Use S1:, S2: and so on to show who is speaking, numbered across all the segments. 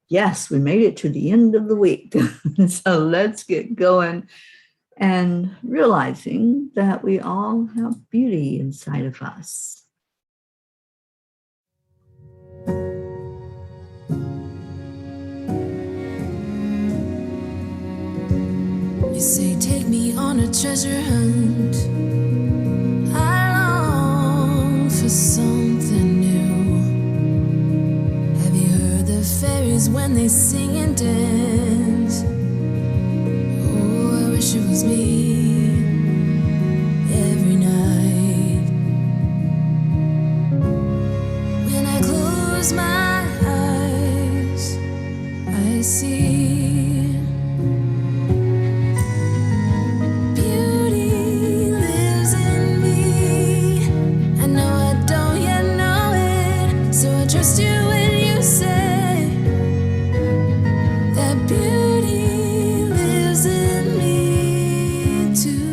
S1: Yes, we made it to the end of the week. So let's get going and realizing that we all have beauty inside of us.
S2: You say, take me on a treasure hunt. I long for something new. Have you heard the fairies when they sing and dance? Oh, I wish it was me every night. When I close my eyes, I see trust you when you say that beauty lives in me too.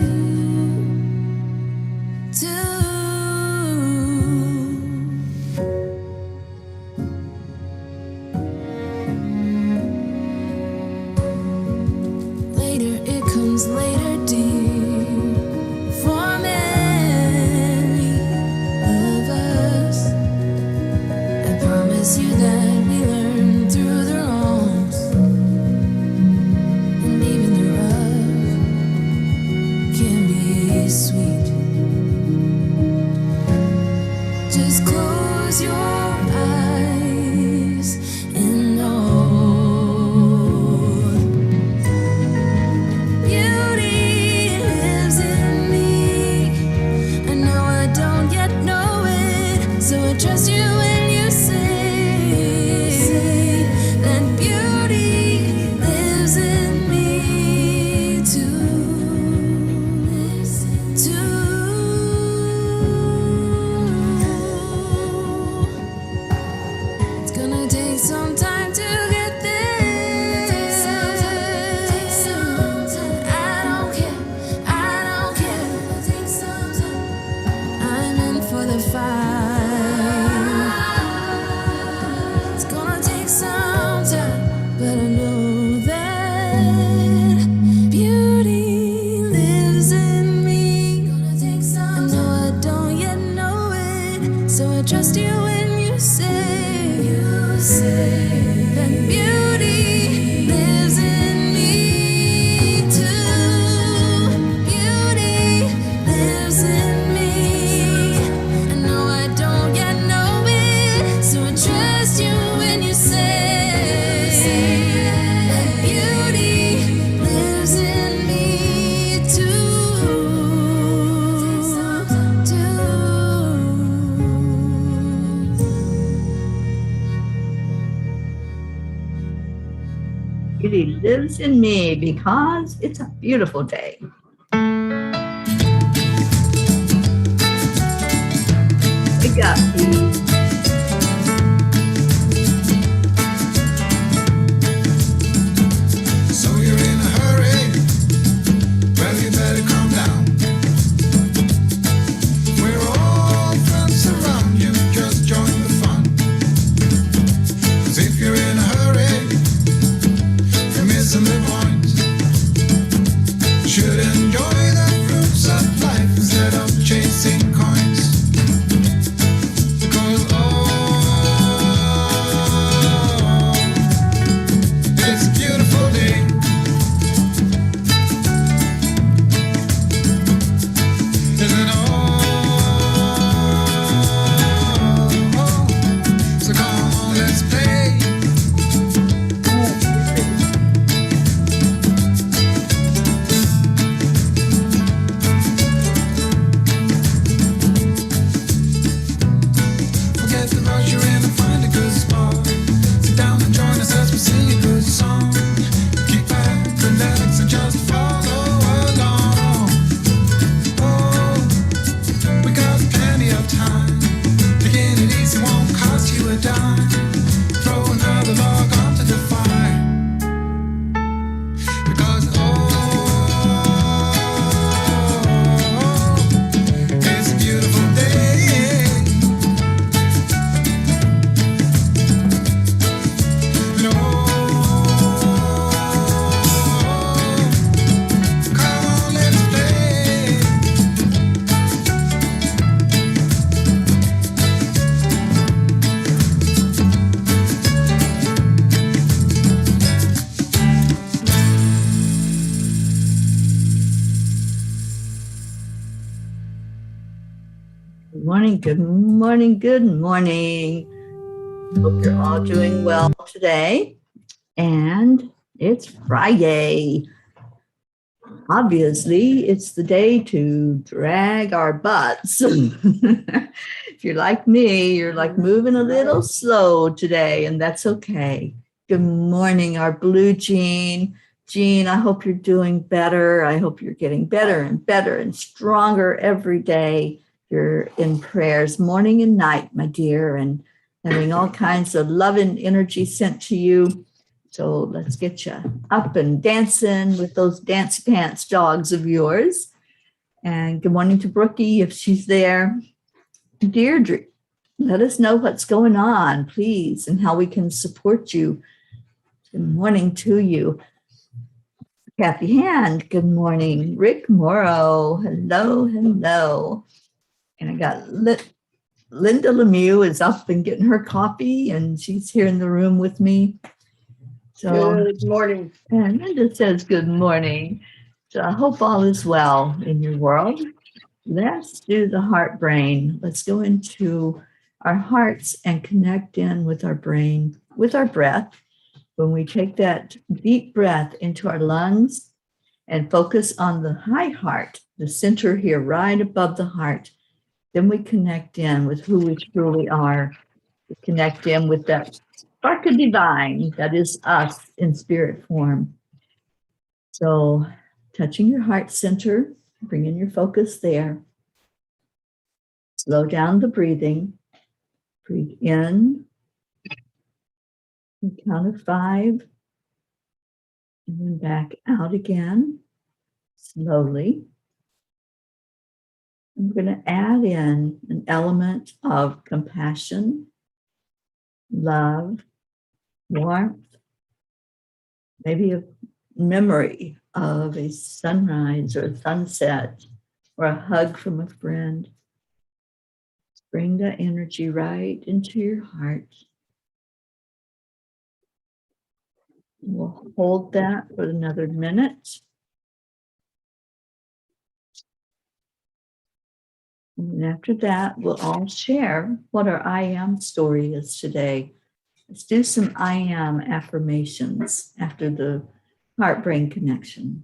S2: Later it comes later, dear, for many of us. Promise you that we learn through the wrongs, and even the rough can be sweet. Just close your eyes and know beauty lives in me. I know I don't yet know it, so I trust you when you say that beauty lives in me too. It's gonna take some time to get there. I don't care. I'm in for the fight. It's gonna take some time, but I know that beauty lives in me. I know I don't yet know it, so I trust you when you say that beauty lives in me too. Beauty lives in me. I know I don't yet know it, so I trust you when you say that beauty lives in me too.
S1: Beauty lives in me because it's a beautiful day. Wake up, please.
S3: So you're in a hurry? Well, you better calm down. We're all friends around you, just join the fun. 'Cause if you're in a hurry, you're missing the point. Should enjoy the fruits of life instead of chasing coins. Because it's a beautiful day. Isn't it so come on, let's play. Forget the rush, you're in and find a good spot. Sit down and join us as we sing a good song. Keep back, relax, and just follow along. Oh, we got plenty of time. Taking it easy won't cost you a dime. Throw another log onto the fire. Because it's a beautiful day.
S1: morning, good morning, good morning. Hope you're all doing well today. And it's Friday. Obviously, it's the day to drag our butts. If you're like me, you're like moving a little slow today, and that's okay. Good morning, our blue Jean. Jean, I hope you're doing better. I hope you're getting better and stronger every day. You're in prayers morning and night, my dear, and having all kinds of loving energy sent to you. So let's get you up and dancing with those dance pants jogs of yours. And good morning to Brookie, if she's there. Deirdre, let us know what's going on, please, and how we can support you. Good morning to you. Kathy Hand, good morning. Rick Morrow, hello, hello. And I got Linda Lemieux is up and getting her coffee, and she's here in the room with me. So,
S4: good morning.
S1: And Linda says good morning. So I hope all is well in your world. Let's do the heart brain. Let's go into our hearts and connect in with our brain, with our breath. When we take that deep breath into our lungs and focus on the high heart, the center here, right above the heart, then we connect in with who we truly are. We connect in with that spark of divine that is us in spirit form. So touching your heart center, bringing your focus there. Slow down the breathing. Breathe in. Count of 5. And then back out again, slowly. I'm going to add in an element of compassion, love, warmth, maybe a memory of a sunrise or a sunset or a hug from a friend. Bring that energy right into your heart. We'll hold that for another minute. And after that, we'll all share what our I am story is today. Let's do some I am affirmations after the heart-brain connection.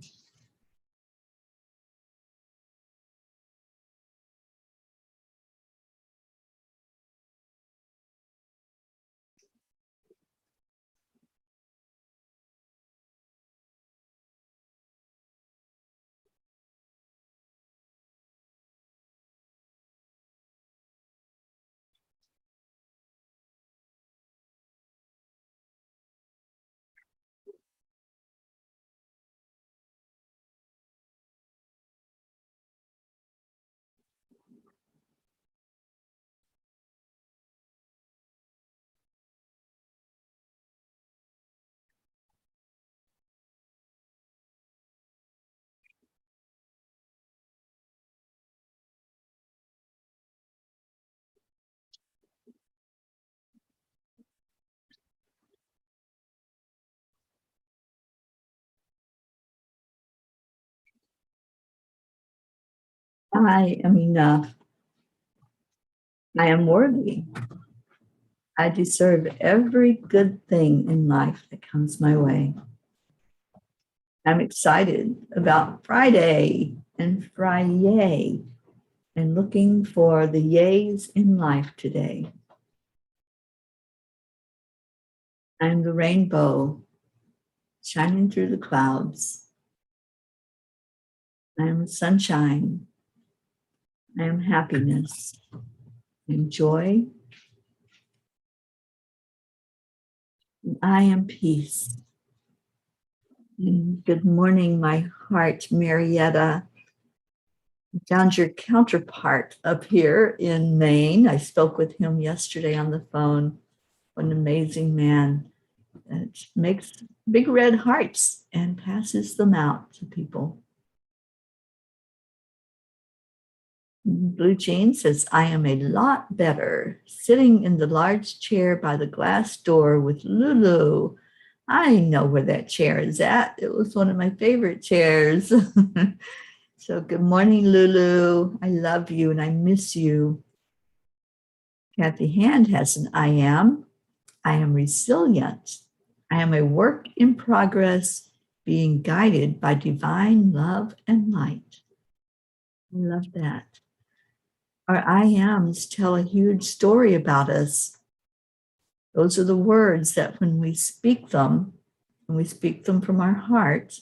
S1: I am enough. I am worthy. I deserve every good thing in life that comes my way. I'm excited about Friday and Friday and looking for the yays in life today. I'm the rainbow shining through the clouds. I am sunshine. I am happiness and joy. And I am peace. And good morning, my heart, Marietta. I found your counterpart up here in Maine. I spoke with him yesterday on the phone. What an amazing man that makes big red hearts and passes them out to people. Blue Jean says, I am a lot better sitting in the large chair by the glass door with Lulu. I know where that chair is at. It was one of my favorite chairs. So good morning, Lulu. I love you and I miss you. Kathy Hand has an I am. I am resilient. I am a work in progress, being guided by divine love and light. I love that. Our I ams tell a huge story about us. Those are the words that when we speak them from our heart,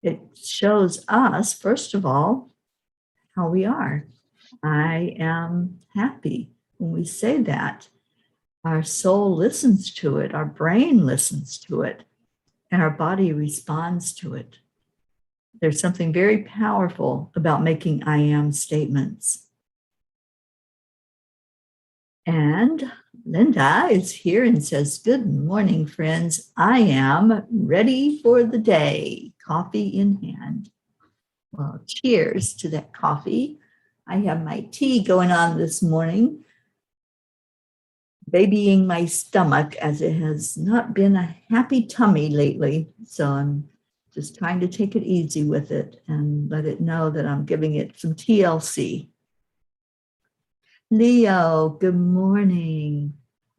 S1: it shows us, first of all, how we are. I am happy. When we say that, our soul listens to it, our brain listens to it, and our body responds to it. There's something very powerful about making I am statements. And Linda is here and says, good morning, friends. I am ready for the day, coffee in hand. Well, cheers to that coffee. I have my tea going on this morning, babying my stomach as it has not been a happy tummy lately. So I'm just trying to take it easy with it and let it know that I'm giving it some TLC. Leo, good morning.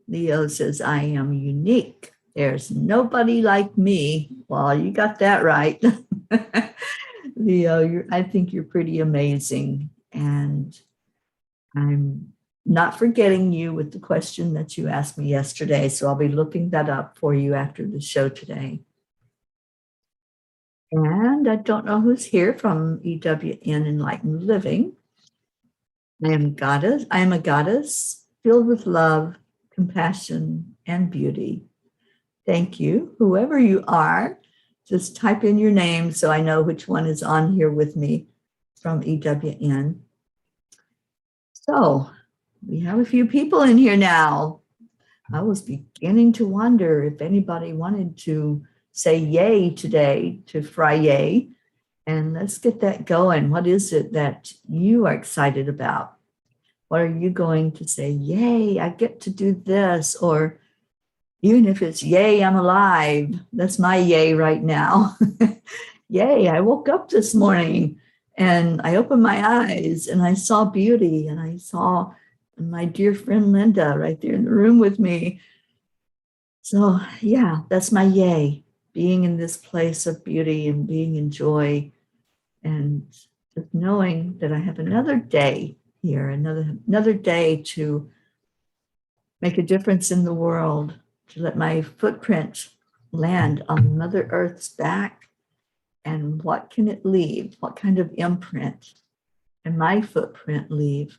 S1: Leo says, I am unique. There's nobody like me. Well, you got that right. Leo, I think you're pretty amazing. And I'm not forgetting you with the question that you asked me yesterday. So I'll be looking that up for you after the show today. And I don't know who's here from EWN Enlightened Living. I am a goddess filled with love, compassion, and beauty. Thank you. Whoever you are, just type in your name so I know which one is on here with me from EWN. So we have a few people in here now. I was beginning to wonder if anybody wanted to say yay today to Friday. And let's get that going. What is it that you are excited about? What are you going to say? Yay, I get to do this. Or even if it's yay, I'm alive. That's my yay right now. Yay, I woke up this morning and I opened my eyes and I saw beauty and I saw my dear friend Linda right there in the room with me. So yeah, that's my yay, being in this place of beauty and being in joy. And just knowing that I have another day here, another day to make a difference in the world, to let my footprint land on Mother Earth's back. And what can it leave? What kind of imprint can my footprint leave?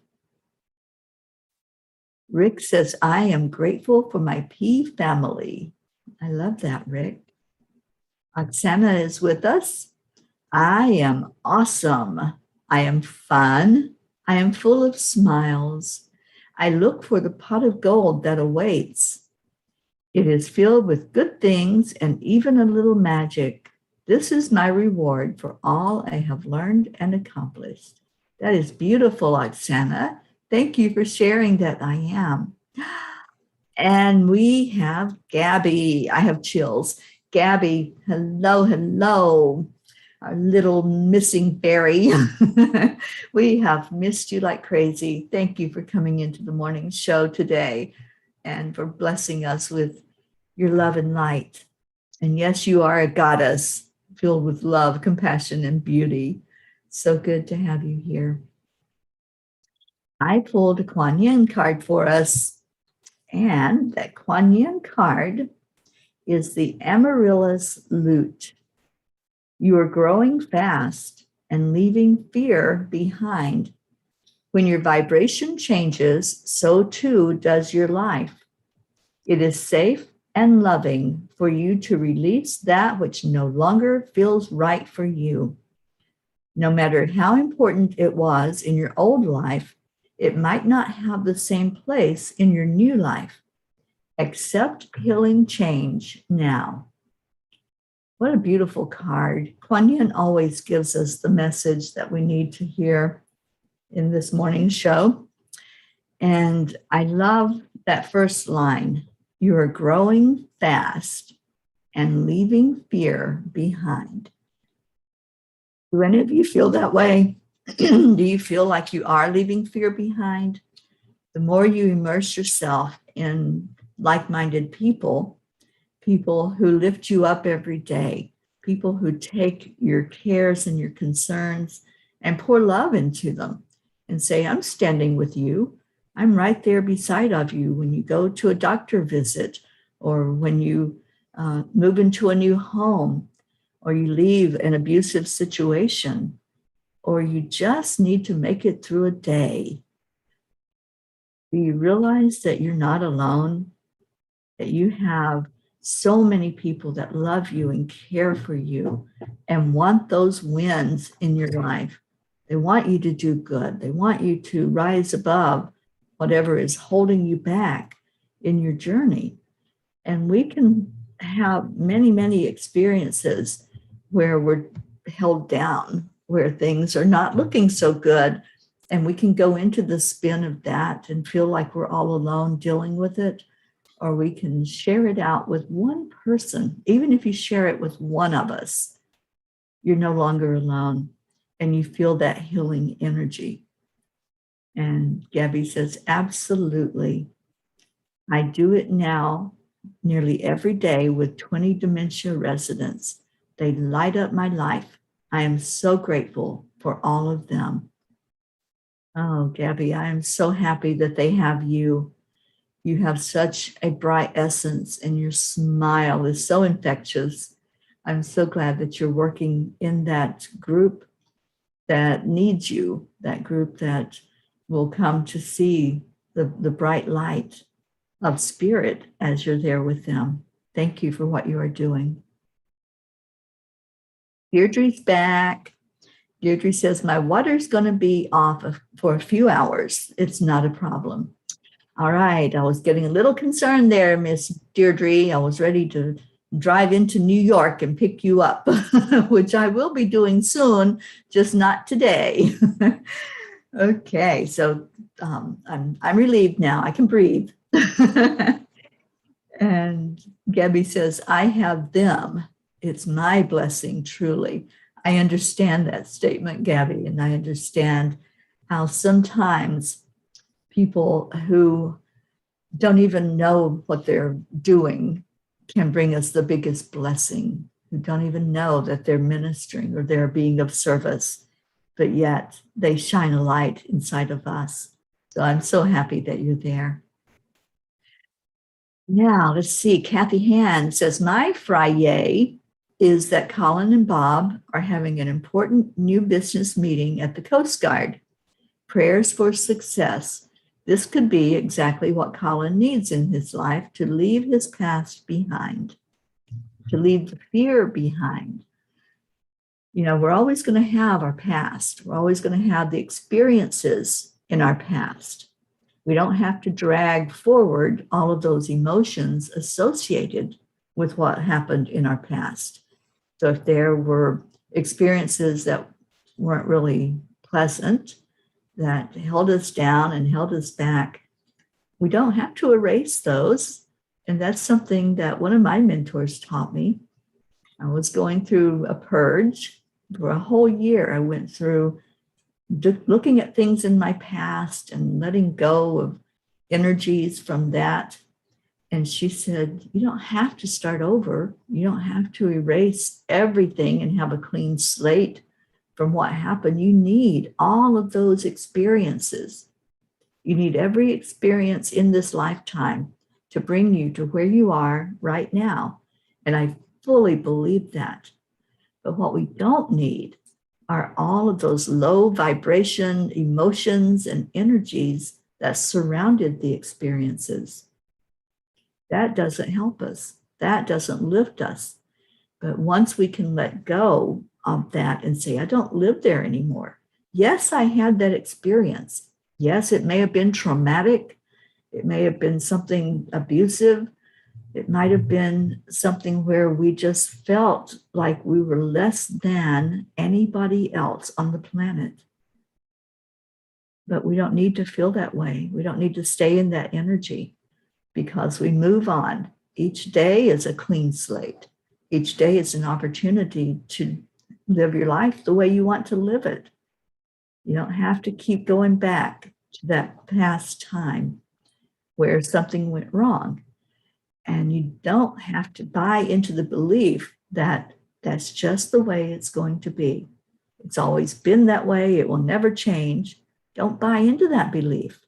S1: Rick says, I am grateful for my P family. I love that, Rick. Oksana is with us. I am awesome. I am fun. I am full of smiles. I look for the pot of gold that awaits. It is filled with good things and even a little magic. This is my reward for all I have learned and accomplished. That is beautiful, Oksana. Thank you for sharing that I am. And we have Gabby. I have chills. Gabby, hello, hello. Our little missing fairy. We have missed you like crazy. Thank you for coming into the morning show today and for blessing us with your love and light. And yes, you are a goddess filled with love, compassion, and beauty. So good to have you here. I pulled a Kuan Yin card for us, and that Kuan Yin card is the Amaryllis Lute. You are growing fast and leaving fear behind. When your vibration changes, so too does your life. It is safe and loving for you to release that which no longer feels right for you. No matter how important it was in your old life, it might not have the same place in your new life. Accept healing change now. What a beautiful card. Kuan Yin always gives us the message that we need to hear in this morning's show. And I love that first line. You are growing fast and leaving fear behind. Do any of you feel that way? Do you feel like you are leaving fear behind? The more you immerse yourself in like-minded people, people who lift you up every day, people who take your cares and your concerns and pour love into them and say, I'm standing with you. I'm right there beside of you when you go to a doctor visit, or when you move into a new home, or you leave an abusive situation, or you just need to make it through a day. Do you realize that you're not alone? That you have so many people that love you and care for you and want those wins in your life. They want you to do good. They want you to rise above whatever is holding you back in your journey. And we can have many, many experiences where we're held down, where things are not looking so good. And we can go into the spin of that and feel like we're all alone dealing with it. Or we can share it out with one person. Even if you share it with one of us, you're no longer alone, and you feel that healing energy. And Gabby says, absolutely. I do it now nearly every day with 20 dementia residents. They light up my life. I am so grateful for all of them. Oh, Gabby, I am so happy that they have you. You have such a bright essence, and your smile is so infectious. I'm so glad that you're working in that group that needs you, that group that will come to see the bright light of spirit as you're there with them. Thank you for what you are doing. Deirdre's back. Deirdre says, my water's going to be off for a few hours. It's not a problem. All right. I was getting a little concerned there, Miss Deirdre. I was ready to drive into New York and pick you up, which I will be doing soon, just not today. Okay. So I'm relieved now. I can breathe. And Gabby says, I have them. It's my blessing, truly. I understand that statement, Gabby, and I understand how sometimes people who don't even know what they're doing can bring us the biggest blessing, who don't even know that they're ministering or they're being of service, but yet they shine a light inside of us. So I'm so happy that you're there. Now, let's see. Kathy Hand says, my Friday is that Colin and Bob are having an important new business meeting at the Coast Guard. Prayers for success. This could be exactly what Colin needs in his life to leave his past behind, to leave the fear behind. You know, we're always going to have our past. We're always going to have the experiences in our past. We don't have to drag forward all of those emotions associated with what happened in our past. So if there were experiences that weren't really pleasant, that held us down and held us back, we don't have to erase those. And that's something that one of my mentors taught me. I was going through a purge for a whole year. I went through looking at things in my past and letting go of energies from that. And she said, you don't have to start over. You don't have to erase everything and have a clean slate from what happened. You need all of those experiences. You need every experience in this lifetime to bring you to where you are right now. And I fully believe that. But what we don't need are all of those low vibration emotions and energies that surrounded the experiences. That doesn't help us. That doesn't lift us. But once we can let go of that and say, I don't live there anymore. Yes, I had that experience. Yes, it may have been traumatic. It may have been something abusive. It might have been something where we just felt like we were less than anybody else on the planet. But we don't need to feel that way. We don't need to stay in that energy, because we move on. Each day is a clean slate. Each day is an opportunity to live your life the way you want to live it. You don't have to keep going back to that past time where something went wrong. And you don't have to buy into the belief that that's just the way it's going to be. It's always been that way. It will never change. Don't buy into that belief.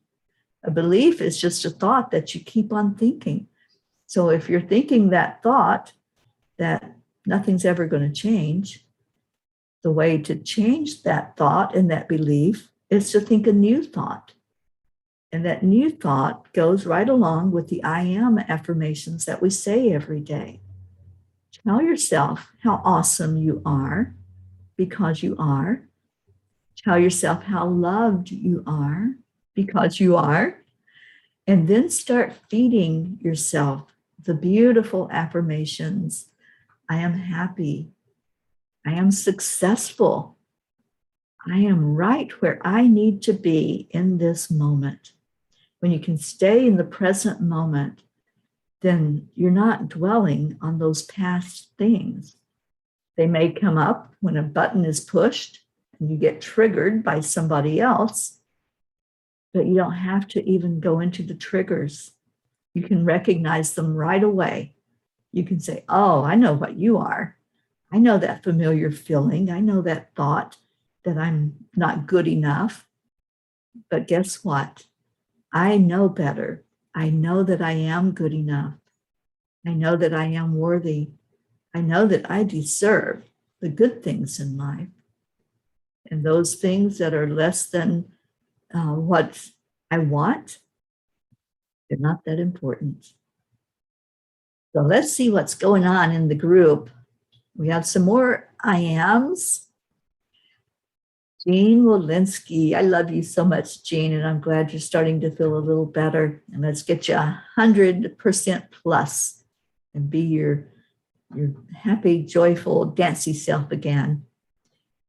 S1: A belief is just a thought that you keep on thinking. So if you're thinking that thought that nothing's ever going to change, the way to change that thought and that belief is to think a new thought. And that new thought goes right along with the I am affirmations that we say every day. Tell yourself how awesome you are because you are. Tell yourself how loved you are because you are. And then start feeding yourself the beautiful affirmations. I am happy. I am successful. I am right where I need to be in this moment. When you can stay in the present moment, then you're not dwelling on those past things. They may come up when a button is pushed and you get triggered by somebody else, but you don't have to even go into the triggers. You can recognize them right away. You can say, oh, I know what you are. I know that familiar feeling. I know that thought that I'm not good enough. But guess what? I know better. I know that I am good enough. I know that I am worthy. I know that I deserve the good things in life. And those things that are less than what I want, they're not that important. So let's see what's going on in the group. We have some more I ams. Jean Walensky, I love you so much, Jean, and I'm glad you're starting to feel a little better. And let's get you 100% plus and be your happy, joyful, dancy self again.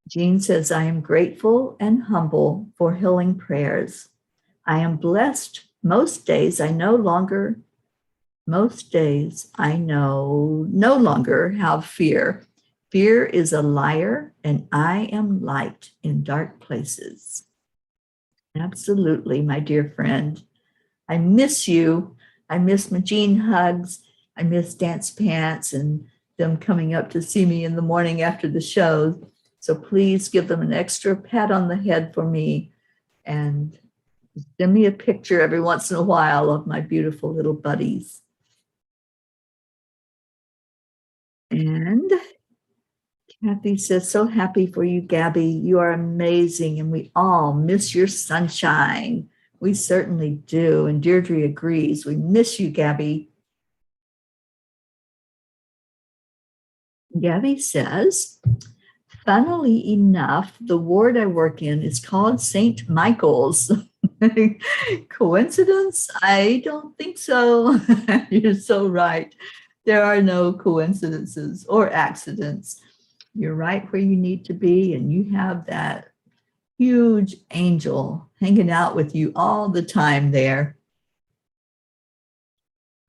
S1: Jean says, I am grateful and humble for healing prayers. I am blessed. Most days I no longer have fear. Fear is a liar, and I am light in dark places. Absolutely, my dear friend. I miss you. I miss my Jean hugs. I miss Dance Pants and them coming up to see me in the morning after the show. So please give them an extra pat on the head for me and send me a picture every once in a while of my beautiful little buddies. And Kathy says, so happy for you, Gabby. You are amazing, and we all miss your sunshine. We certainly do. And Deirdre agrees. We miss you, Gabby. Gabby says, funnily enough, the ward I work in is called St. Michael's. Coincidence? I don't think so. You're so right. There are no coincidences or accidents. You're right where you need to be, and you have that huge angel hanging out with you all the time there.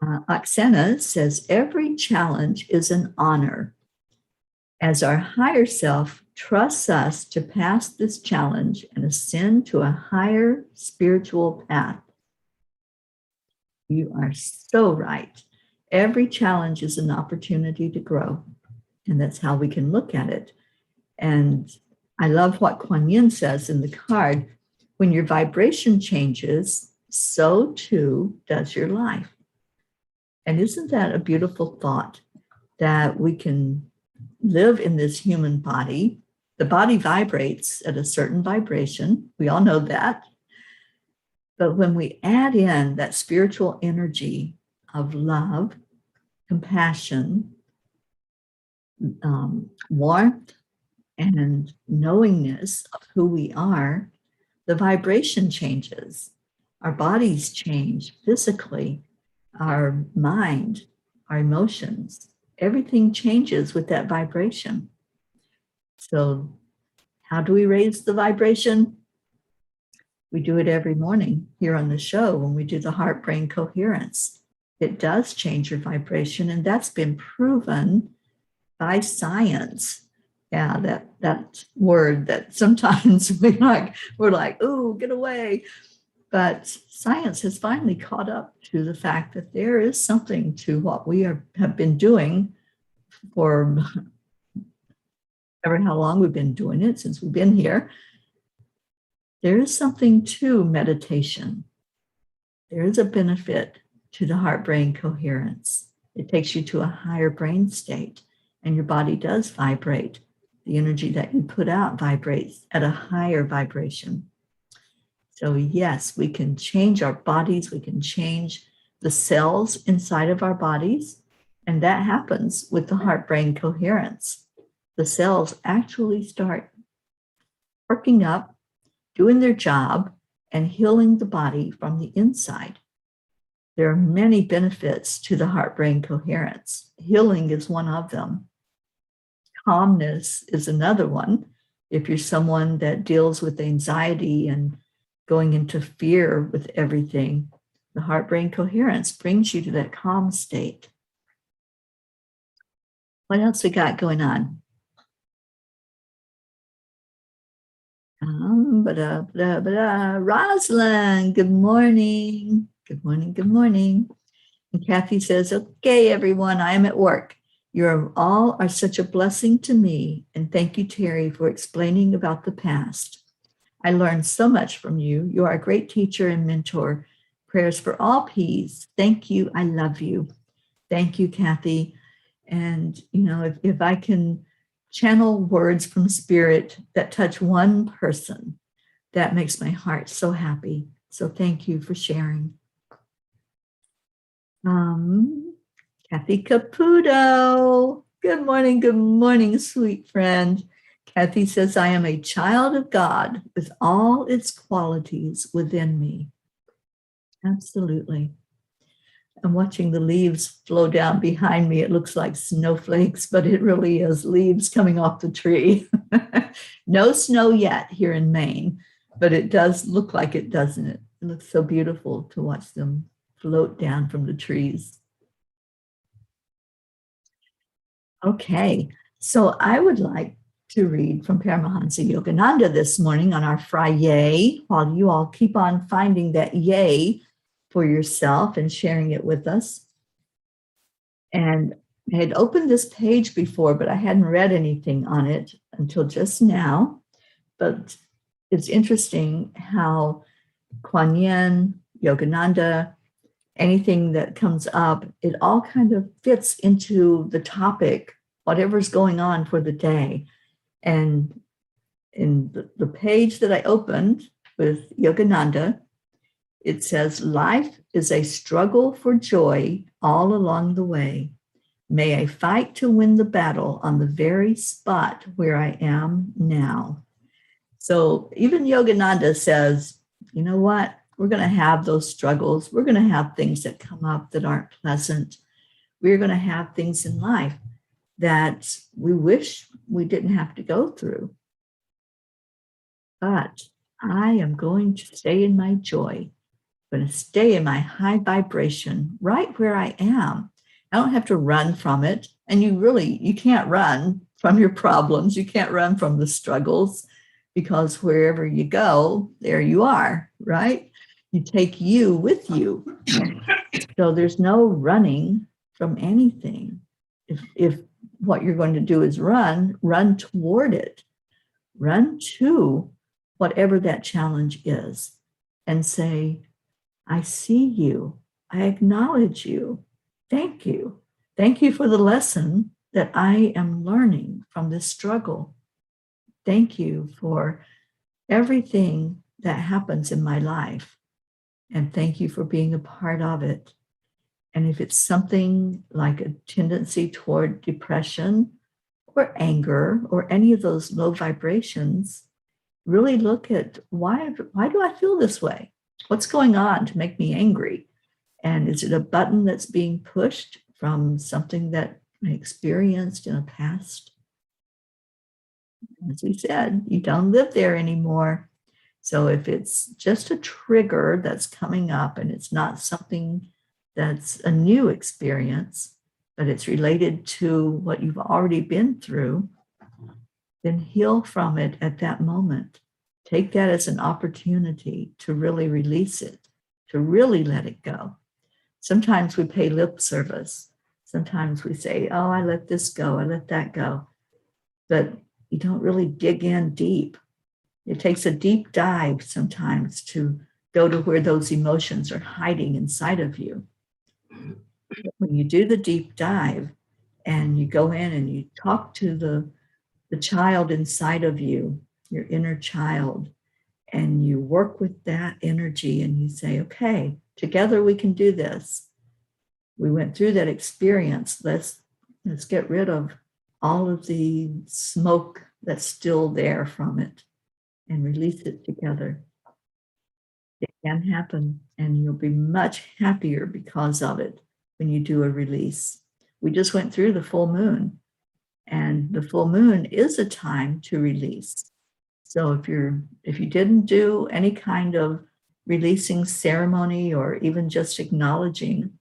S1: Oksana says, every challenge is an honor. As our higher self trusts us to pass this challenge and ascend to a higher spiritual path. You are so right. Every challenge is an opportunity to grow. And that's how we can look at it. And I love what Kuan Yin says in the card. When your vibration changes, so too does your life. And isn't that a beautiful thought that we can live in this human body? The body vibrates at a certain vibration. We all know that. But when we add in that spiritual energy of love, compassion, warmth, and knowingness of who we are, the vibration changes. Our bodies change physically, our mind, our emotions, everything changes with that vibration. So how do we raise the vibration? We do it every morning here on the show when we do the heart brain coherence. It does change your vibration, and that's been proven by science. Yeah, that word that sometimes we're like, ooh, get away. But science has finally caught up to the fact that there is something to what we have been doing for ever how long we've been doing it, since we've been here. There is something to meditation. There is a benefit to the heart-brain coherence. It takes you to a higher brain state, and your body does vibrate. The energy that you put out vibrates at a higher vibration. So yes, we can change our bodies. We can change the cells inside of our bodies. And that happens with the heart-brain coherence. The cells actually start working up, doing their job, and healing the body from the inside. There are many benefits to the heart-brain coherence. Healing is one of them. Calmness is another one. If you're someone that deals with anxiety and going into fear with everything, the heart-brain coherence brings you to that calm state. What else we got going on? Rosalind, good morning. Good morning, good morning. And Kathy says, okay, everyone, I am at work. You all are such a blessing to me. And thank you, Teri, for explaining about the past. I learned so much from you. You are a great teacher and mentor. Prayers for all peace. Thank you. I love you. Thank you, Kathy. And, you know, if I can channel words from spirit that touch one person, that makes my heart so happy. So thank you for sharing. Kathy Caputo. Good morning, sweet friend. Kathy says, I am a child of God with all its qualities within me. Absolutely. I'm watching the leaves flow down behind me. It looks like snowflakes, but it really is leaves coming off the tree. No snow yet here in Maine, but it does look like it, doesn't it? It looks so beautiful to watch them float down from the trees. Okay, so I would like to read from Paramahansa Yogananda this morning on our Friday, while you all keep on finding that yay for yourself and sharing it with us. And I had opened this page before, but I hadn't read anything on it until just now. But it's interesting how Kuan Yin, Yogananda, anything that comes up, it all kind of fits into the topic, whatever's going on for the day. And in the page that I opened with Yogananda, it says, life is a struggle for joy all along the way. May I fight to win the battle on the very spot where I am now. So even Yogananda says, you know what? We're going to have those struggles. We're going to have things that come up that aren't pleasant. We're going to have things in life that we wish we didn't have to go through. But I am going to stay in my joy. I'm going to stay in my high vibration right where I am. I don't have to run from it. And you can't run from your problems. You can't run from the struggles, because wherever you go, there you are, right? You take you with you. So there's no running from anything. If what you're going to do is run toward it. Run to whatever that challenge is and say, I see you. I acknowledge you. Thank you. Thank you for the lesson that I am learning from this struggle. Thank you for everything that happens in my life. And thank you for being a part of it. And if it's something like a tendency toward depression or anger or any of those low vibrations, really look at why do I feel this way? What's going on to make me angry? And is it a button that's being pushed from something that I experienced in a past? As we said, you don't live there anymore. So if it's just a trigger that's coming up and it's not something that's a new experience, but it's related to what you've already been through, then heal from it at that moment Take that as an opportunity to really release it, to really let it go. Sometimes we pay lip service. Sometimes we say, oh, I let this go, I let that go. But you don't really dig in deep. It takes a deep dive sometimes to go to where those emotions are hiding inside of you. When you do the deep dive and you go in and you talk to the child inside of you, your inner child, and you work with that energy and you say, okay, together we can do this. We went through that experience. Let's get rid of all of the smoke that's still there from it and release it together. It can happen, and you'll be much happier because of it when you do a release. We just went through the full moon, and the full moon is a time to release. So if you didn't do any kind of releasing ceremony or even just acknowledging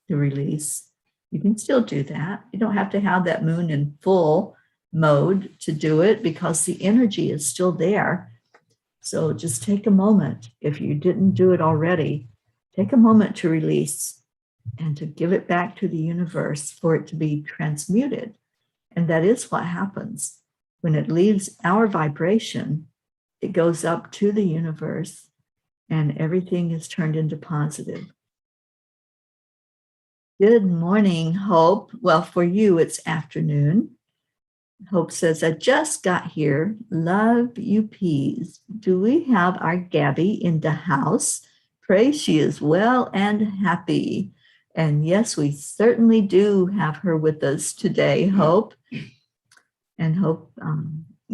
S1: the release, you can still do that. You don't have to have that moon in full mode to do it because the energy is still there. So just take a moment. If you didn't do it already, take a moment to release and to give it back to the universe for it to be transmuted. And that is what happens. When it leaves our vibration, it goes up to the universe and everything is turned into positive. Good morning, Hope. Well, for you, it's afternoon. Hope says, I just got here. Love you, peas. Do we have our Gabby in the house? Pray she is well and happy. And yes, we certainly do have her with us today, Hope. And Hope,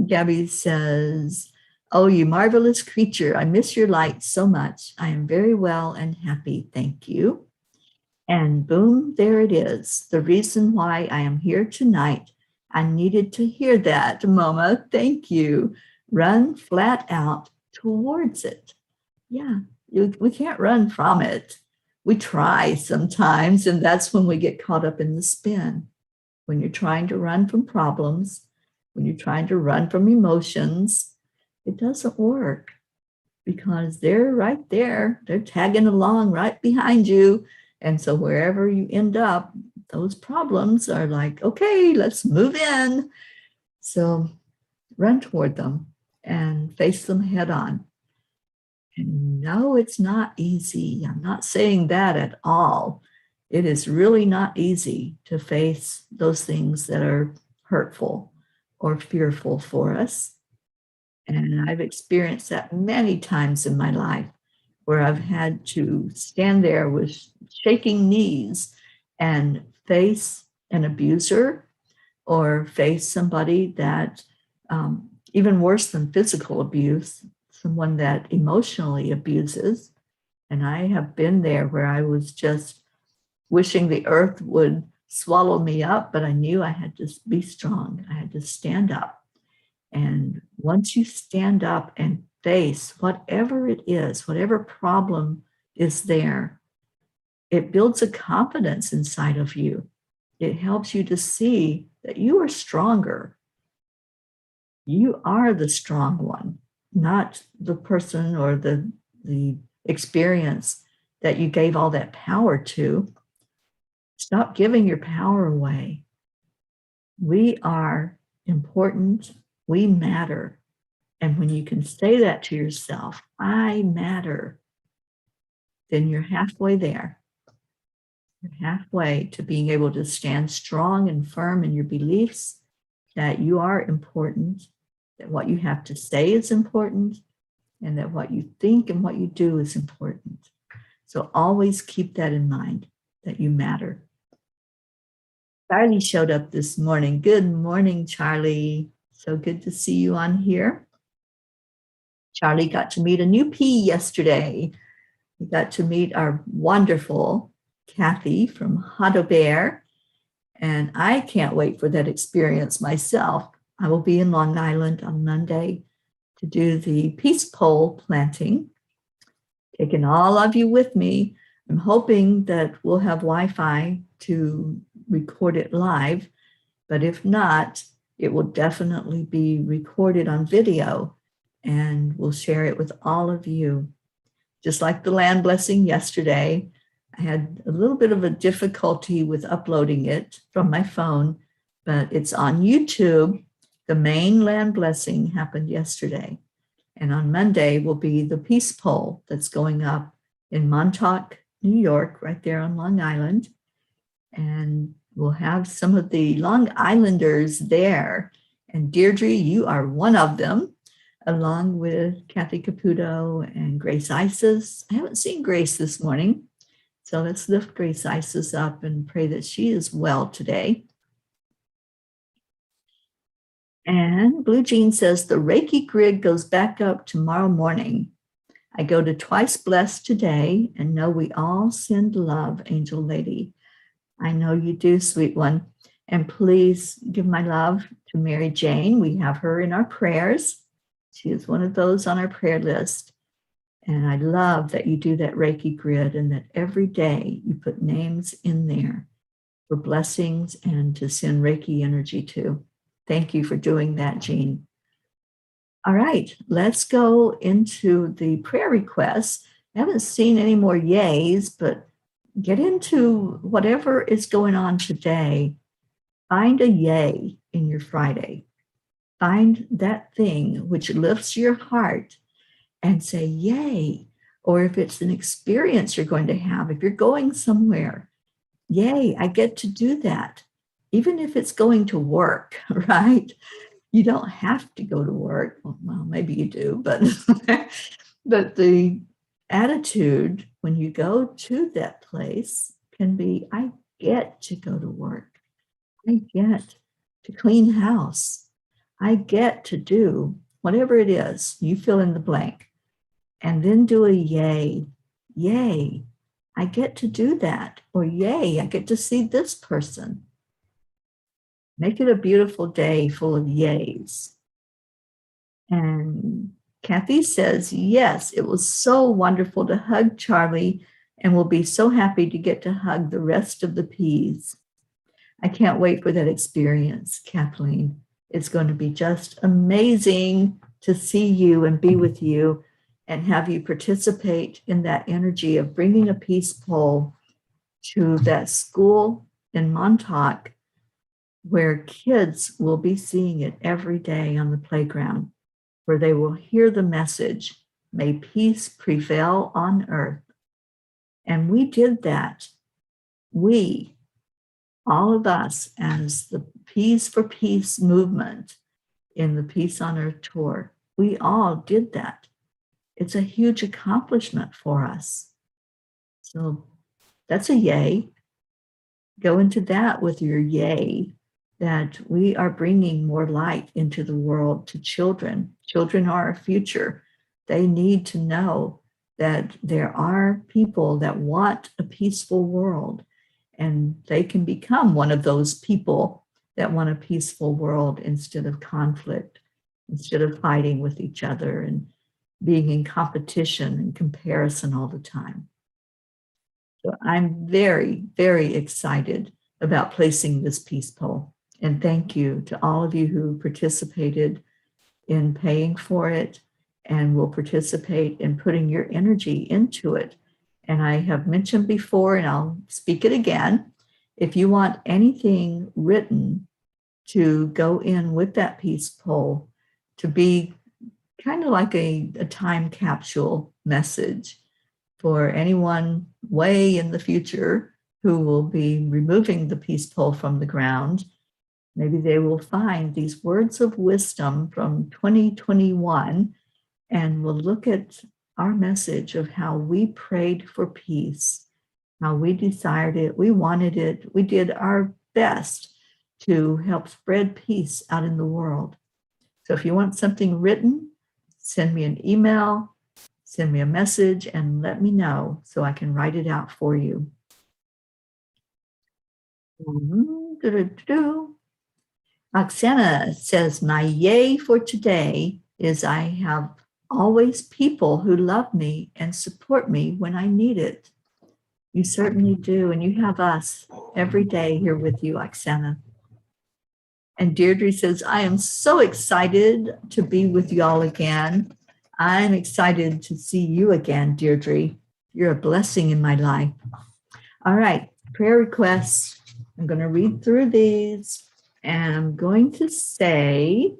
S1: Gabby says, oh, you marvelous creature. I miss your light so much. I am very well and happy. Thank you. And boom, there it is. The reason why I am here tonight. I needed to hear that, Mama. Thank you. Run flat out towards it. Yeah, we can't run from it. We try sometimes, and that's when we get caught up in the spin. When you're trying to run from problems, when you're trying to run from emotions, it doesn't work because they're right there. They're tagging along right behind you. And so wherever you end up, those problems are like, okay, let's move in. So run toward them and face them head on. And no, it's not easy. I'm not saying that at all. It is really not easy to face those things that are hurtful or fearful for us. And I've experienced that many times in my life where I've had to stand there with shaking knees and face an abuser or face somebody that, even worse than physical abuse, someone that emotionally abuses. And I have been there where I was just wishing the earth would swallow me up, but I knew I had to be strong. I had to stand up. And once you stand up and face whatever it is, whatever problem is there, it builds a confidence inside of you. It helps you to see that you are stronger. You are the strong one, not the person or the experience that you gave all that power to. Stop giving your power away. We are important. We matter. And when you can say that to yourself, I matter, then you're halfway there. You're halfway to being able to stand strong and firm in your beliefs that you are important, that what you have to say is important, and that what you think and what you do is important. So always keep that in mind, that you matter. Charlie showed up this morning. Good morning, Charlie. So good to see you on here. Charlie got to meet a new pea yesterday. We got to meet our wonderful Kathy from Hado Bear, and I can't wait for that experience myself. I will be in Long Island on Monday to do the peace pole planting, taking all of you with me. I'm hoping that we'll have Wi-Fi to record it live, but if not, it will definitely be recorded on video. and we'll share it with all of you. Just like the land blessing yesterday, I had a little bit of a difficulty with uploading it from my phone, but it's on YouTube. The main land blessing happened yesterday. And on Monday will be the peace poll that's going up in Montauk, New York, right there on Long Island. And we'll have some of the Long Islanders there. And Deirdre, you are one of them, along with Kathy Caputo and Grace Isis. I haven't seen Grace this morning, so let's lift Grace Isis up and pray that she is well today. And Blue Jean says, the Reiki grid goes back up tomorrow morning. I go to Twice Blessed today and know we all send love, Angel Lady. I know you do, sweet one. And please give my love to Mary Jane. We have her in our prayers. She is one of those on our prayer list. And I love that you do that Reiki grid and that every day you put names in there for blessings and to send Reiki energy to. Thank you for doing that, Jean. All right, let's go into the prayer requests. I haven't seen any more yays, but get into whatever is going on today. Find a yay in your Friday. Find that thing which lifts your heart and say, yay. Or if it's an experience you're going to have, if you're going somewhere, yay, I get to do that. Even if it's going to work, right? You don't have to go to work. Well, maybe you do, but but the attitude when you go to that place can be, I get to go to work. I get to clean house. I get to do whatever it is. You fill in the blank. And then do a yay. Yay, I get to do that. Or yay, I get to see this person. Make it a beautiful day full of yays. And Kathy says, yes, it was so wonderful to hug Charlie and we'll be so happy to get to hug the rest of the peas. I can't wait for that experience, Kathleen. It's going to be just amazing to see you and be with you and have you participate in that energy of bringing a peace pole to that school in Montauk, where kids will be seeing it every day on the playground, where they will hear the message, may peace prevail on earth. And we did that. We, all of us, as the Peace for Peace movement in the Peace on Earth tour, we all did that. It's a huge accomplishment for us. So that's a yay. Go into that with your yay, that we are bringing more light into the world to children. Children are our future. They need to know that there are people that want a peaceful world, and they can become one of those people that want a peaceful world instead of conflict, instead of fighting with each other and being in competition and comparison all the time. So I'm very, very excited about placing this peace pole. And thank you to all of you who participated in paying for it and will participate in putting your energy into it. And I have mentioned before, and I'll speak it again, if you want anything written to go in with that peace pole, to be kind of like a time capsule message for anyone way in the future who will be removing the peace pole from the ground. Maybe they will find these words of wisdom from 2021 and will look at our message of how we prayed for peace, how we desired it, we wanted it, we did our best to help spread peace out in the world. So if you want something written, send me an email, send me a message, and let me know so I can write it out for you. Oksana says, my yay for today is I have always people who love me and support me when I need it. You certainly do, and you have us every day here with you, Oksana. And Deirdre says, I am so excited to be with y'all again. I'm excited to see you again, Deirdre. You're a blessing in my life. All right, prayer requests. I'm going to read through these, and I'm going to say,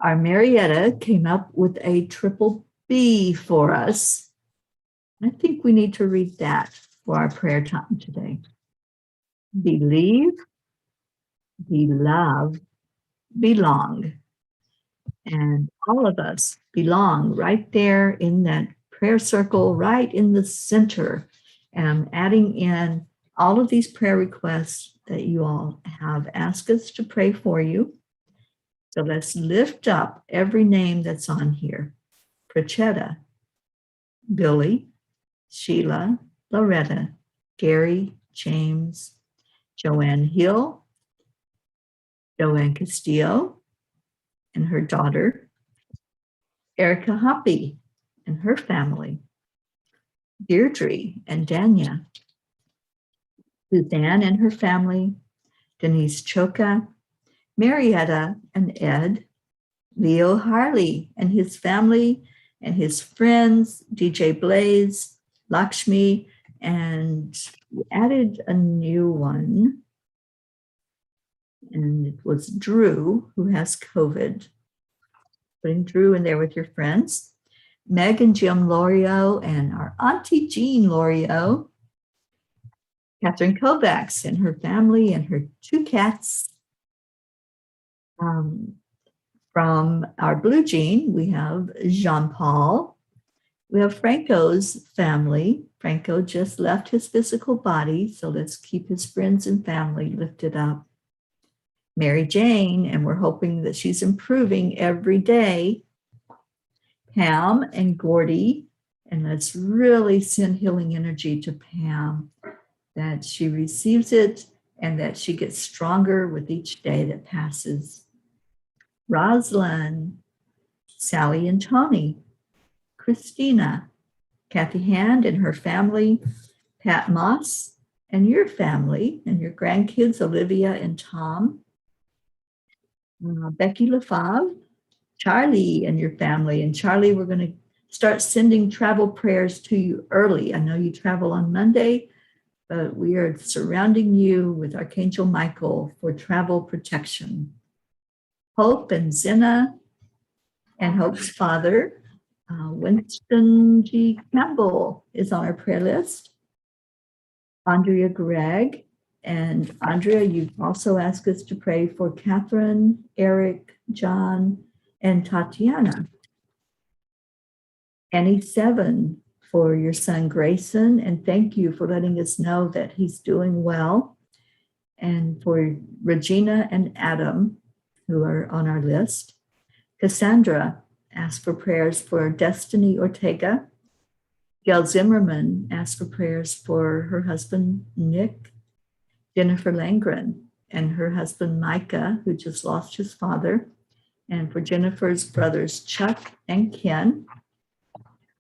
S1: our Marietta came up with a triple B for us. I think we need to read that for our prayer time today. Believe, beloved, belong. And all of us belong right there in that prayer circle, right in the center. And I'm adding in all of these prayer requests that you all have asked us to pray for you. So let's lift up every name that's on here. Prachetta, Billy, Sheila, Loretta, Gary, James, Joanne Hill, Joanne Castillo, and her daughter, Erica Hoppy and her family, Deirdre and Danya, Suzanne and her family, Denise Choka, Marietta and Ed, Leo Harley and his family and his friends, DJ Blaze, Lakshmi, and we added a new one, and it was Drew, who has COVID. Putting Drew in there with your friends. Meg and Jim Lorio and our Auntie Jean Lorio. Catherine Kovacs and her family and her 2 cats. From our Blue Jean, we have Jean-Paul. We have Franco's family. Franco just left his physical body, so let's keep his friends and family lifted up. Mary Jane, and we're hoping that she's improving every day. Pam and Gordy, and let's really send healing energy to Pam, that she receives it and that she gets stronger with each day that passes. Rosalind, Sally and Tony, Christina, Kathy Hand and her family, Pat Moss and your family and your grandkids, Olivia and Tom, Becky LaFave, Charlie and your family. And Charlie, we're going to start sending travel prayers to you early. I know you travel on Monday, but we are surrounding you with Archangel Michael for travel protection. Hope and Zena and Hope's father, Winston G. Campbell, is on our prayer list. Andrea Gregg. And Andrea, you've also asked us to pray for Catherine, Eric, John, and Tatiana. Annie 7 for your son Grayson, and thank you for letting us know that he's doing well. And for Regina and Adam, who are on our list. Cassandra asked for prayers for Destiny Ortega. Gail Zimmerman asked for prayers for her husband, Nick. Jennifer Langren and her husband, Micah, who just lost his father. And for Jennifer's brothers, Chuck and Ken.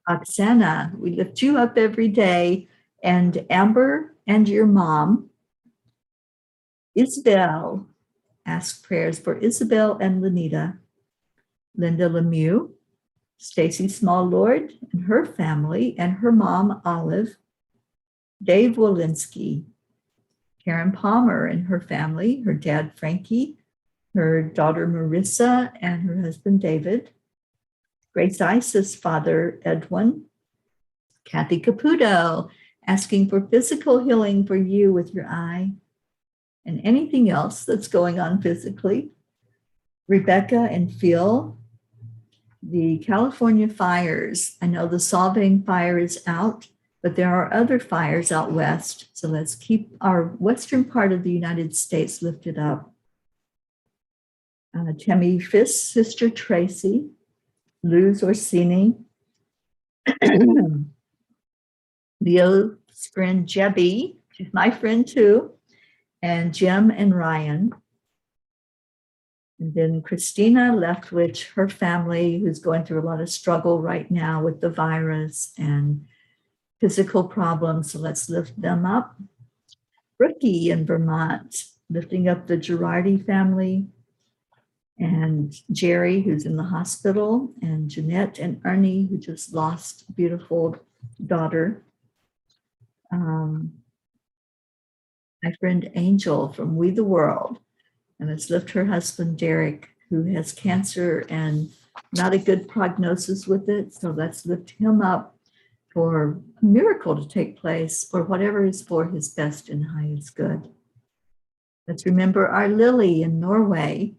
S1: Oksana, we lift you up every day. And Amber and your mom. Isabel asked prayers for Isabel and Lenita. Linda Lemieux, Stacy Small Lord and her family and her mom, Olive. Dave Walensky, Karen Palmer and her family, her dad, Frankie, her daughter, Marissa, and her husband, David. Grace Isis' father, Edwin. Kathy Caputo, asking for physical healing for you with your eye and anything else that's going on physically. Rebecca and Phil. The California fires. I know the Solvang fire is out, but there are other fires out west. So let's keep our western part of the United States lifted up. Tammy Fisk's sister, Tracy. Luz Orsini. Leo's friend, Jebby. She's my friend too. And Jim and Ryan. And then Christina Leftwich, her family, who's going through a lot of struggle right now with the virus and physical problems. So let's lift them up. Brookie in Vermont, lifting up the Girardi family, and Jerry, who's in the hospital, and Jeanette and Ernie, who just lost a beautiful daughter. My friend Angel from We the World, and let's lift her husband, Derek, who has cancer and not a good prognosis with it. So let's lift him up for a miracle to take place, or whatever is for his best and highest good. Let's remember our Lily in Norway,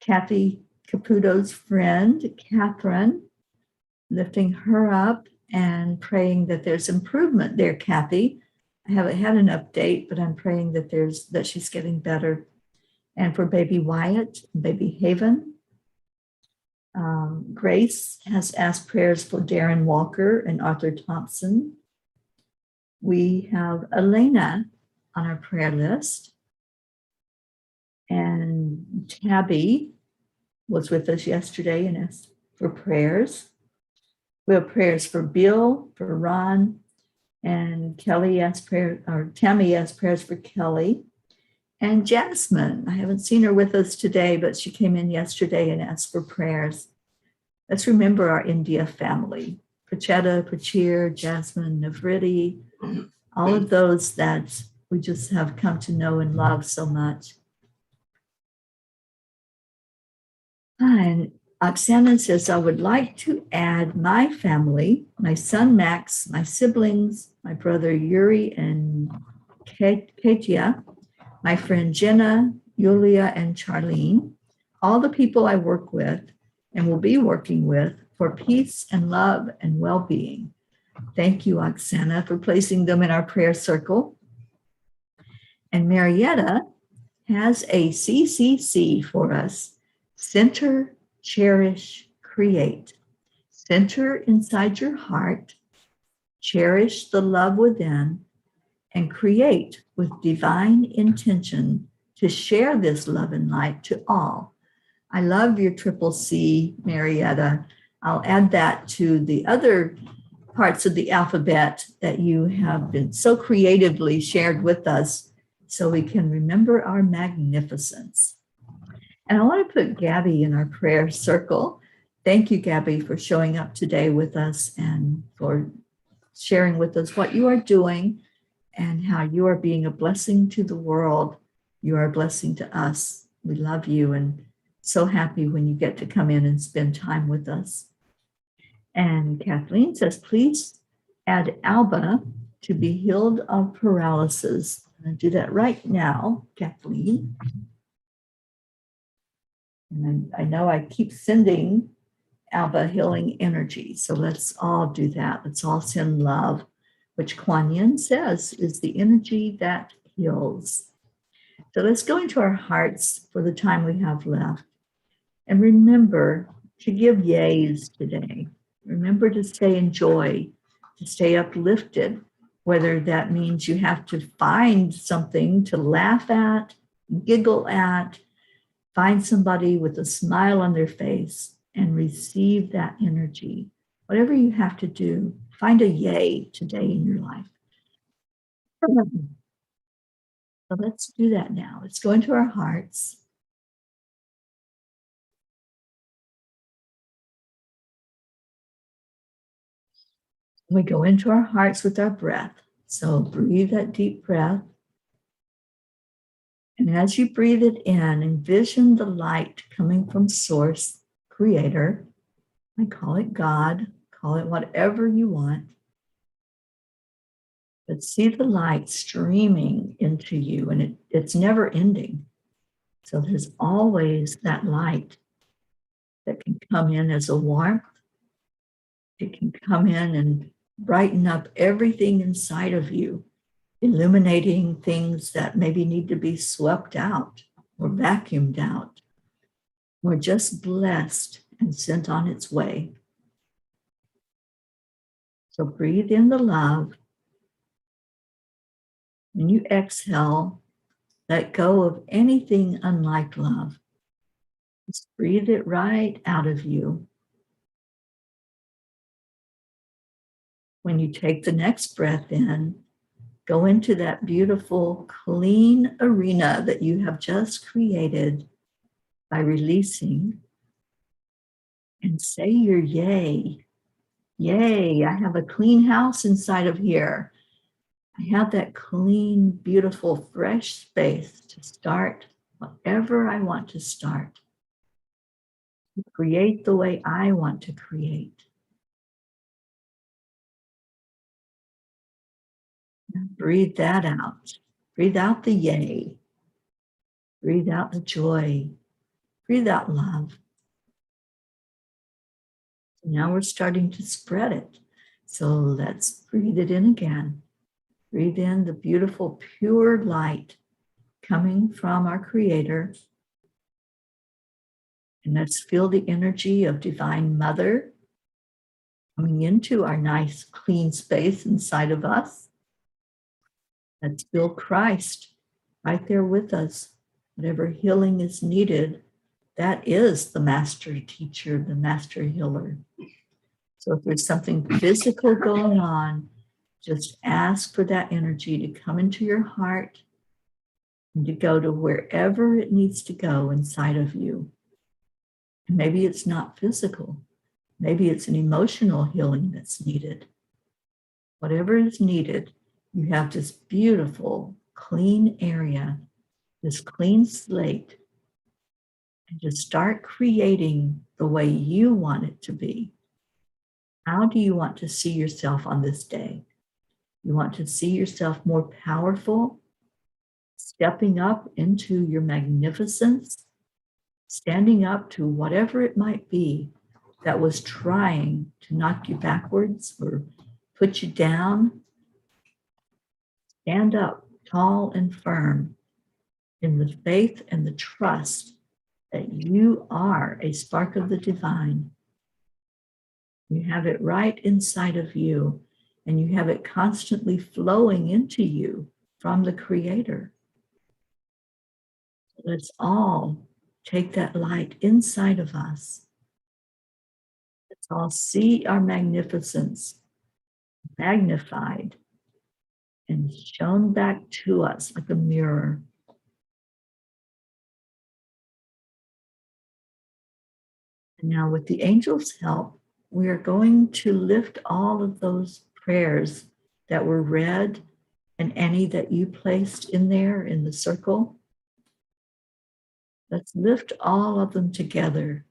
S1: Kathy Caputo's friend, Catherine, lifting her up and praying that there's improvement there, Kathy. I haven't had an update, but I'm praying that she's getting better. And for baby Wyatt, baby Haven, Grace has asked prayers for Darren Walker and Arthur Thompson. We have Elena on our prayer list. And Tabby was with us yesterday and asked for prayers. We have prayers for Bill, for Ron, and Kelly asked prayer, or Tammy asked prayers for Kelly. And Jasmine, I haven't seen her with us today, but she came in yesterday and asked for prayers. Let's remember our India family, Prachetta, Prachir, Jasmine, Navriti, all of those that we just have come to know and love so much. And Oksana says, I would like to add my family, my son Max, my siblings, my brother Yuri and Katya, my friend Jenna, Yulia, and Charlene, all the people I work with and will be working with for peace and love and well-being. Thank you, Oksana, for placing them in our prayer circle. And Marietta has a CCC for us. Center, cherish, create. Center inside your heart, cherish the love within, and create with divine intention to share this love and light to all. I love your triple C, Marietta. I'll add that to the other parts of the alphabet that you have been so creatively shared with us so we can remember our magnificence. And I want to put Gabby in our prayer circle. Thank you, Gabby, for showing up today with us and for sharing with us what you are doing and how you are being a blessing to the world. You are a blessing to us. We love you and so happy when you get to come in and spend time with us. And Kathleen says, please add Alba to be healed of paralysis. I'm going to do that right now, Kathleen. And I know I keep sending Alba healing energy. So let's all do that. Let's all send love, which Kuan Yin says is the energy that heals. So let's go into our hearts for the time we have left. And remember to give yays today. Remember to stay in joy, to stay uplifted, whether that means you have to find something to laugh at, giggle at, find somebody with a smile on their face and receive that energy. Whatever you have to do, find a yay today in your life. So let's do that now. Let's go into our hearts. We go into our hearts with our breath. So breathe that deep breath. And as you breathe it in, envision the light coming from Source, Creator. I call it God, call it whatever you want. But see the light streaming into you, and it's never ending. So there's always that light that can come in as a warmth. It can come in and brighten up everything inside of you, illuminating things that maybe need to be swept out or vacuumed out, or just blessed and sent on its way. So breathe in the love. When you exhale, let go of anything unlike love. Just breathe it right out of you. When you take the next breath in, Go into that beautiful, clean arena that you have just created by releasing and say your yay. Yay, I have a clean house inside of here. I have that clean, beautiful, fresh space to start whatever I want to start. Create the way I want to create. Breathe that out. Breathe out the yay. Breathe out the joy. Breathe out love. Now we're starting to spread it. So let's breathe it in again. Breathe in the beautiful, pure light coming from our Creator. And let's feel the energy of Divine Mother coming into our nice, clean space inside of us. Let's feel Christ right there with us. Whatever healing is needed, that is the master teacher, the master healer. So if there's something physical going on, just ask for that energy to come into your heart and to go to wherever it needs to go inside of you. And maybe it's not physical. Maybe it's an emotional healing that's needed. Whatever is needed, you have this beautiful, clean area, this clean slate, and just start creating the way you want it to be. How do you want to see yourself on this day? You want to see yourself more powerful, stepping up into your magnificence, standing up to whatever it might be that was trying to knock you backwards or put you down. Stand up tall and firm in the faith and the trust that you are a spark of the divine. You have it right inside of you, and you have it constantly flowing into you from the Creator. Let's all take that light inside of us. Let's all see our magnificence magnified and shown back to us like a mirror. And now with the angels' help, we are going to lift all of those prayers that were read and any that you placed in there in the circle. Let's lift all of them together.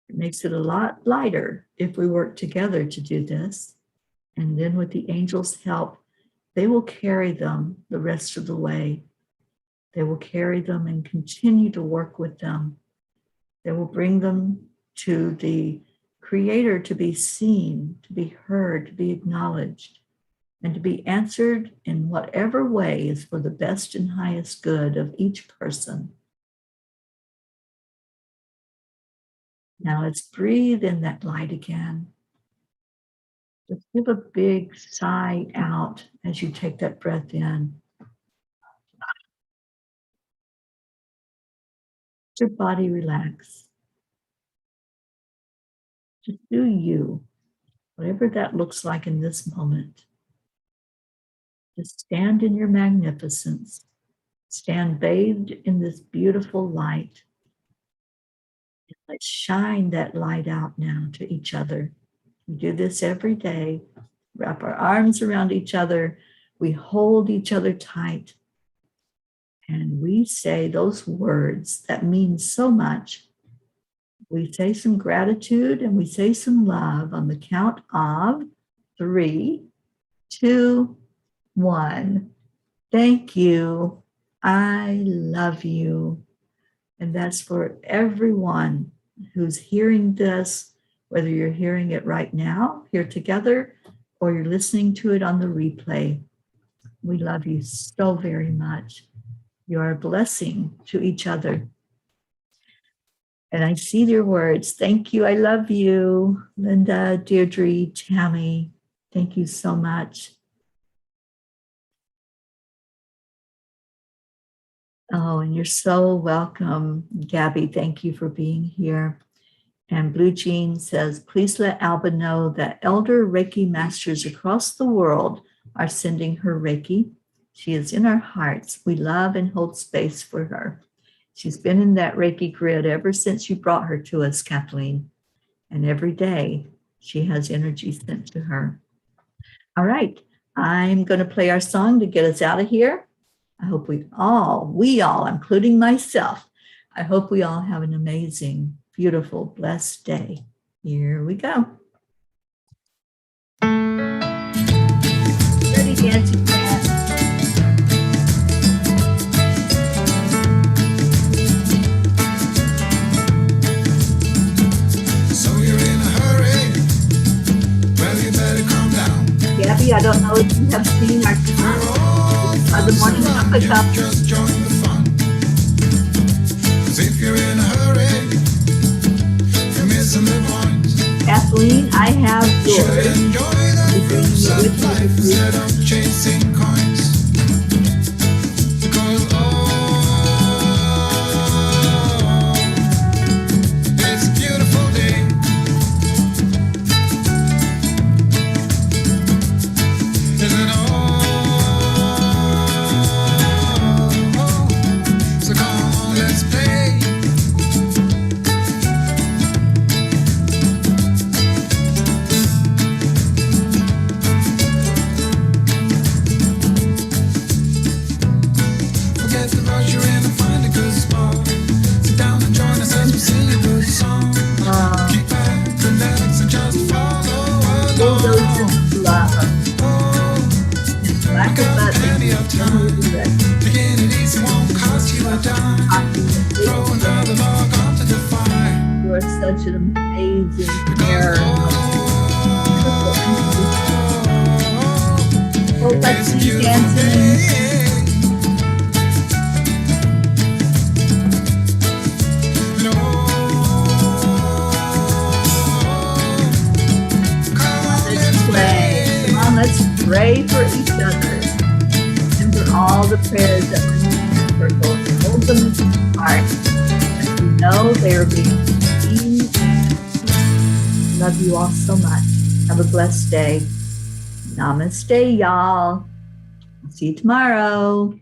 S1: It makes it a lot lighter if we work together to do this. And then with the angels' help, they will carry them the rest of the way. They will carry them and continue to work with them. They will bring them to the Creator to be seen, to be heard, to be acknowledged, and to be answered in whatever way is for the best and highest good of each person. Now let's breathe in that light again. Just give a big sigh out as you take that breath in. Let your body relax. Just do you, whatever that looks like in this moment. Just stand in your magnificence. Stand bathed in this beautiful light. Let's shine that light out now to each other. We do this every day. Wrap our arms around each other. We hold each other tight. And we say those words that mean so much. We say some gratitude and we say some love on the count of 3, 2, 1. Thank you. I love you. And that's for everyone who's hearing this, whether you're hearing it right now, here together, or you're listening to it on the replay. We love you so very much. You are a blessing to each other. And I see your words. Thank you. I love you. Linda, Deirdre, Tammy, thank you so much. Oh, and you're so welcome. Gabby, thank you for being here. And Blue Jean says, please let Alba know that elder Reiki masters across the world are sending her Reiki. She is in our hearts. We love and hold space for her. She's been in that Reiki grid ever since you brought her to us, Kathleen. And every day she has energy sent to her. All right, I'm going to play our song to get us out of here. I hope we all, including myself, I hope we all have an amazing, beautiful, blessed day. Here we go. Ready, dancing man.
S3: So you're in a hurry? Well, you better calm down.
S1: Gabby, I don't know if you have seen our the morning Cuppa Cup.
S3: Just join the fun. 'Cause if you're in a hurry, you're missing the point.
S1: Kathleen, I have
S3: Should
S1: yours.
S3: enjoy the fruits of life instead of chasing coins. Because it's a beautiful day. Isn't so come on, let's play. Forget the rush, you're in and find a good spot. Sit down and join us as we sing a good song. Keep back, relax, and just follow along.
S1: Love.
S3: Oh,
S1: Black
S3: got
S1: button.
S3: plenty of time. Taking it easy won't cost you a dime. Throw another log onto the fire.
S1: You are such an amazing pair. Oh, let's
S3: It's a
S1: see
S3: beautiful
S1: dancing.
S3: day. No. Come on,
S1: Let's play. Come on, let's pray for each other. And for all the prayers that were answered. Hold them in your heart. And you know they are being seen. Love you all so much. Have a blessed day. Namaste, y'all. See you tomorrow.